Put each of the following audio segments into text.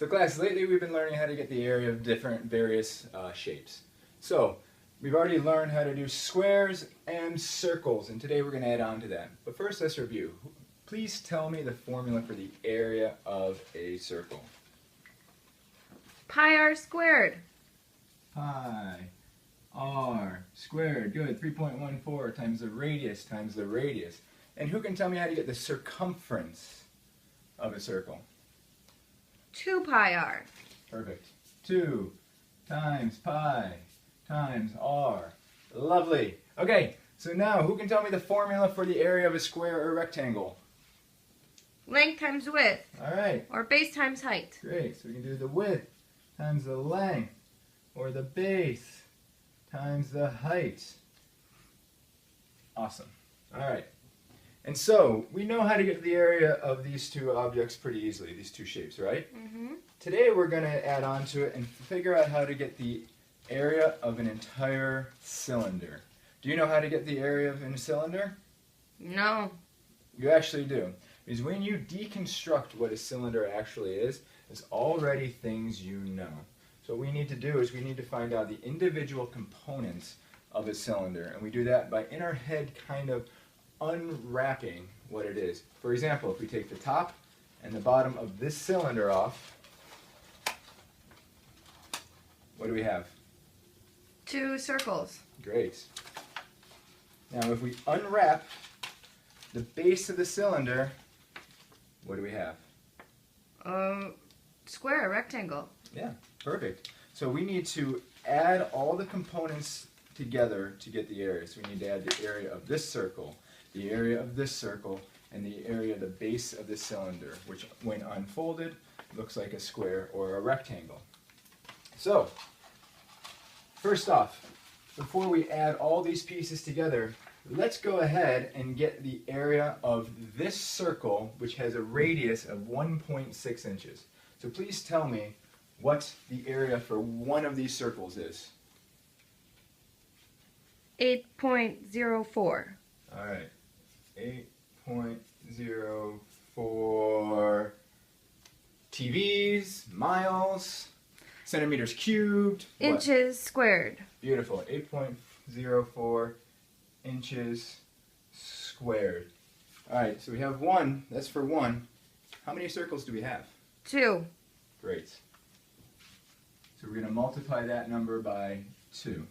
So class, lately we've been learning how to get the area of different various shapes. So we've already learned how to do squares and circles, and today we're going to add on to that. But first let's review. Please tell me the formula for the area of a circle. Pi r squared. Pi r squared. Good. 3.14 times the radius times the radius. And who can tell me how to get the circumference of a circle? 2 pi r. Perfect. 2 times pi times r. Lovely. Okay, so now who can tell me the formula for the area of a square or rectangle? Length times width. All right. Or base times height. Great. So we can do the width times the length, or the base times the height. Awesome. All right. And so we know how to get the area of these two objects pretty easily, these two shapes, right? Mm-hmm. Today we're going to add on to it and figure out how to get the area of an entire cylinder. Do you know how to get the area of a cylinder? No. You actually do. Because when you deconstruct what a cylinder actually is, it's already things you know. So what we need to do is we need to find out the individual components of a cylinder. And we do that by in our head kind of unwrapping what it is. For example, if we take the top and the bottom of this cylinder off, what do we have? 2 circles. Great. Now if we unwrap the base of the cylinder, what do we have? Square, rectangle. Yeah, perfect. So we need to add all the components together to get the area. So we need to add the area of this circle, the area of this circle, and the area of the base of the cylinder, which when unfolded looks like a square or a rectangle. So, first off, before we add all these pieces together, let's go ahead and get the area of this circle, which has a radius of 1.6 inches. So please tell me what the area for one of these circles is. 8.04. All right, 8.04 TVs, miles, centimeters cubed. Inches squared. Beautiful, 8.04 inches squared. All right, so we have one, that's for one. How many circles do we have? 2. Great. So we're going to multiply that number by 2.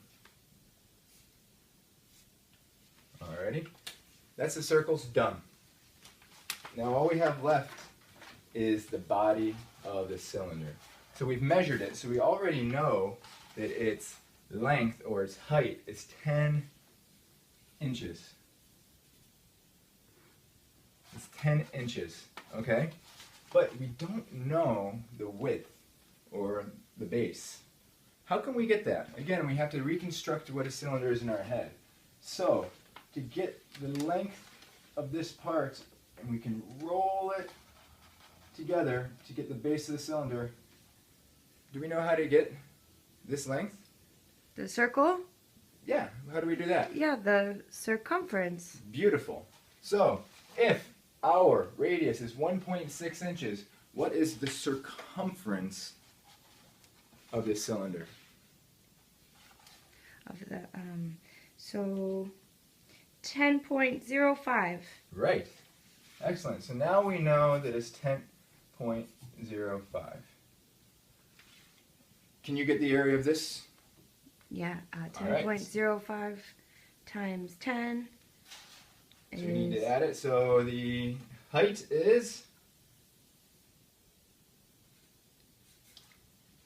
Alrighty. That's the circles done. Now all we have left is the body of the cylinder. So we've measured it, so we already know that its length or its height is 10 inches. It's 10 inches, okay? But we don't know the width or the base. How can we get that? Again, we have to reconstruct what a cylinder is in our head. So, to get the length of this part, and we can roll it together to get the base of the cylinder, do we know how to get this length? The circle? Yeah, how do we do that? Yeah, the circumference. Beautiful. So, if our radius is 1.6 inches, what is the circumference of this cylinder? Of the, so 10.05. Right. Excellent. So now we know that it's 10.05. Can you get the area of this? Yeah, All right. 10.05 times 10 So we need to add it. So the height is,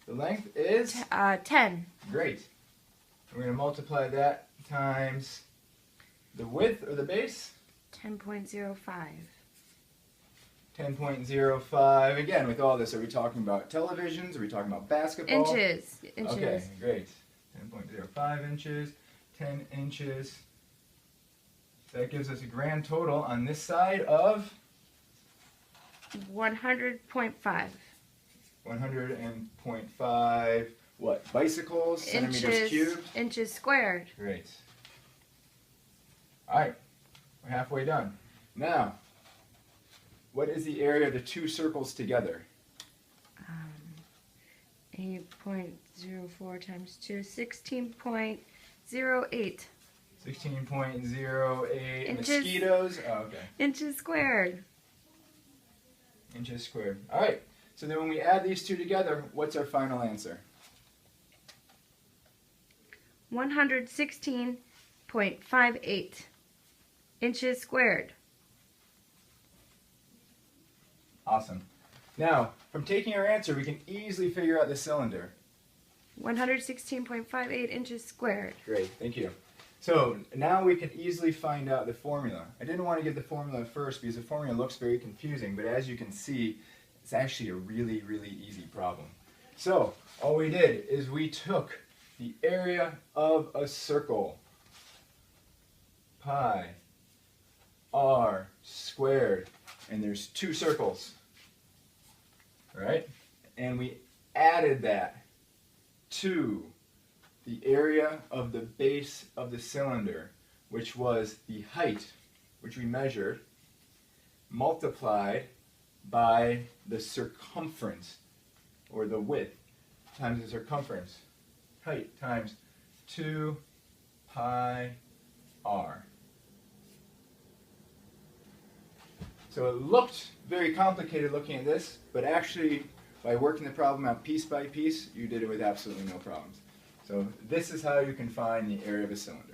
the length is 10. Great. We're going to multiply that times the width or the base. 10.05. 10.05. Again, with all this, are we talking about televisions? Are we talking about basketball? Inches. Okay, great. 10.05 inches, 10 inches. That gives us a grand total on this side of 100.5. 100.5, what, bicycles, centimeters cubed? Inches squared. Great. All right, we're halfway done. Now, what is the area of the two circles together? 8.04 times 2, 16.08 16.08 Inches. mosquitoes. Oh, okay. inches squared. Inches squared. All right. So then when we add these two together, what's our final answer? 116.58 inches squared. Awesome. Now, from taking our answer, we can easily figure out the cylinder. 116.58 inches squared. Great, thank you. So now we can easily find out the formula. I didn't want to get the formula first because the formula looks very confusing, but as you can see, it's actually a really, really easy problem. So all we did is we took the area of a circle, pi r squared, and there's two circles, right? And we added that to the area of the base of the cylinder, which was the height, which we measured, multiplied by the circumference, or the width, times the circumference. Height times 2 pi r. So it looked very complicated looking at this, but actually by working the problem out piece by piece, you did it with absolutely no problems. So this is how you can find the area of a cylinder.